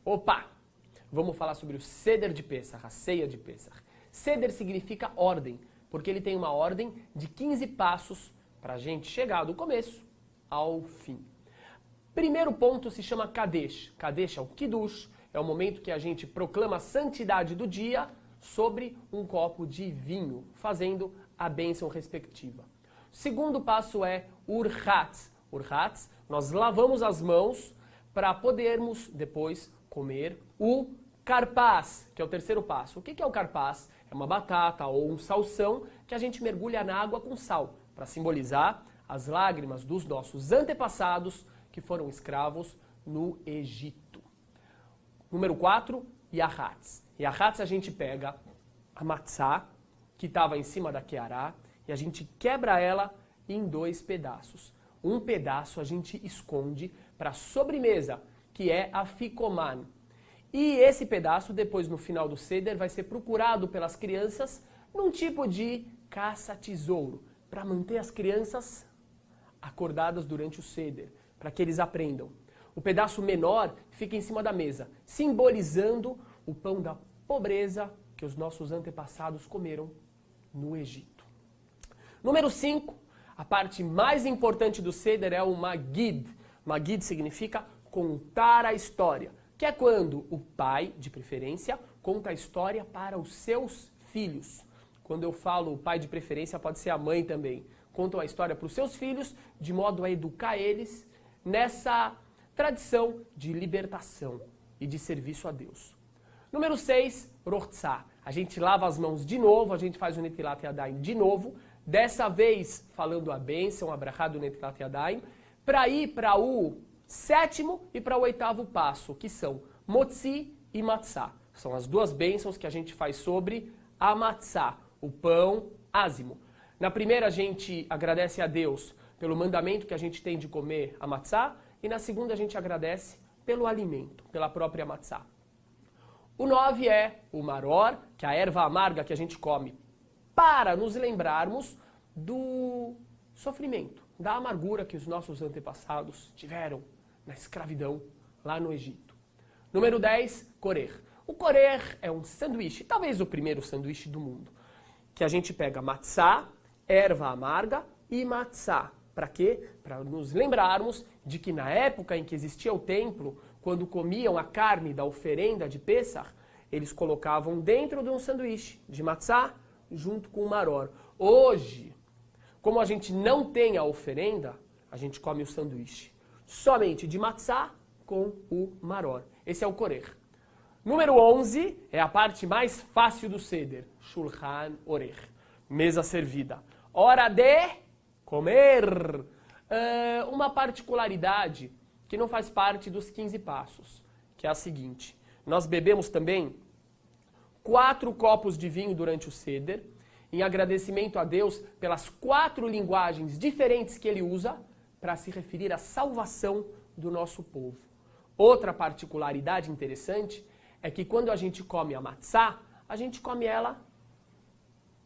Opa! Vamos falar sobre o Seder de Pessach, a ceia de Pessach. Seder significa ordem, porque ele tem uma ordem de 15 passos para a gente chegar do começo ao fim. Primeiro ponto se chama Kadesh. Kadesh é o Kiddush, é o momento que a gente proclama a santidade do dia sobre um copo de vinho, fazendo a bênção respectiva. O segundo passo é Urhatz. Urhatz, nós lavamos as mãos para podermos depois comer o Karpaz, que é o terceiro passo. O que é o Karpaz? É uma batata ou um salsão que a gente mergulha na água com sal, para simbolizar as lágrimas dos nossos antepassados que foram escravos no Egito. Número 4, Yahatz. Yahatz a gente pega a matzá, que estava em cima da keará, e a gente quebra ela em 2 pedaços. Um pedaço a gente esconde para a sobremesa, que é a fikoman. E esse pedaço, depois no final do Seder, vai ser procurado pelas crianças num tipo de caça-tesouro, para manter as crianças acordadas durante o Seder, para que eles aprendam. O pedaço menor fica em cima da mesa, simbolizando o pão da pobreza que os nossos antepassados comeram no Egito. Número 5, a parte mais importante do Seder é o Magid. Magid significa contar a história, que é quando o pai, de preferência, conta a história para os seus filhos. Quando eu falo o pai de preferência, pode ser a mãe também. Contam a história para os seus filhos, de modo a educar eles nessa tradição de libertação e de serviço a Deus. Número 6, Rochtzá. A gente lava as mãos de novo, a gente faz o Netilat Yadayim de novo, dessa vez falando a bênção, a brachá do Netilat Yadayim, para ir para o 7º e para o 8º passo, que são Motzi e Matzá. São as 2 bênçãos que a gente faz sobre a Matzá, o pão ázimo. Na primeira a gente agradece a Deus pelo mandamento que a gente tem de comer a Matzá, e na segunda a gente agradece pelo alimento, pela própria Matzá. O 9 é o Maror, que é a erva amarga que a gente come para nos lembrarmos do sofrimento, da amargura que os nossos antepassados tiveram na escravidão lá no Egito. Número 10, Korer. O Korer é um sanduíche, talvez o primeiro sanduíche do mundo, que a gente pega matzá, erva amarga e matzá. Para quê? Para nos lembrarmos de que na época em que existia o templo, quando comiam a carne da oferenda de Pessach, eles colocavam dentro de um sanduíche de matzá junto com o maror. Hoje, como a gente não tem a oferenda, a gente come o sanduíche somente de matzá com o maror. Esse é o Korer. Número 11 é a parte mais fácil do Seder. Shulchan Orech. Mesa servida. Hora de comer. Uma particularidade que não faz parte dos 15 passos, que é a seguinte. Nós bebemos também 4 copos de vinho durante o Seder, em agradecimento a Deus pelas 4 linguagens diferentes que ele usa para se referir à salvação do nosso povo. Outra particularidade interessante é que quando a gente come a matzá, a gente come ela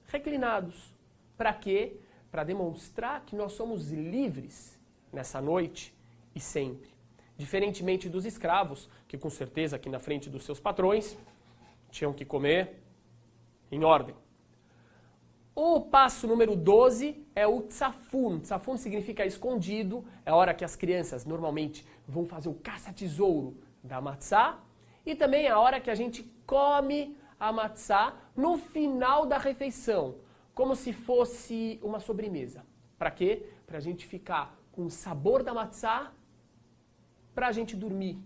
reclinados. Para quê? Para demonstrar que nós somos livres nessa noite e sempre. Diferentemente dos escravos, que com certeza aqui na frente dos seus patrões tinham que comer em ordem. O passo número 12 é o tzafun. Tzafun significa escondido, é a hora que as crianças normalmente vão fazer o caça-tesouro da matzá, e também é a hora que a gente come a matzá no final da refeição, como se fosse uma sobremesa. Para quê? Para a gente ficar com o sabor da matzá, para a gente dormir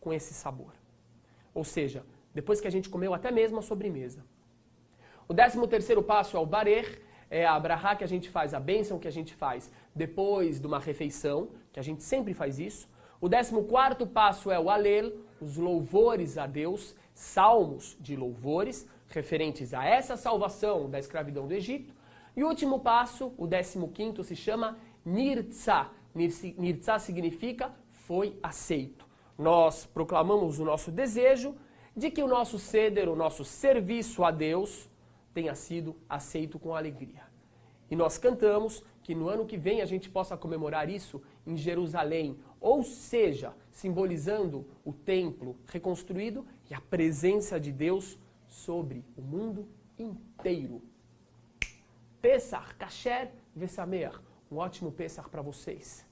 com esse sabor. Ou seja, depois que a gente comeu até mesmo a sobremesa. O 13º passo é o barer, é a brachá que a gente faz, a bênção que a gente faz depois de uma refeição, que a gente sempre faz isso. O 14º passo é o alel, os louvores a Deus, salmos de louvores, referentes a essa salvação da escravidão do Egito. E o último passo, o 15º, se chama nirtzá. Nirtzá significa foi aceito. Nós proclamamos o nosso desejo de que o nosso Seder, o nosso serviço a Deus, tenha sido aceito com alegria. E nós cantamos que no ano que vem a gente possa comemorar isso em Jerusalém, ou seja, simbolizando o templo reconstruído e a presença de Deus sobre o mundo inteiro. Pesach, Kasher, Vesameach. Um ótimo Pesach para vocês.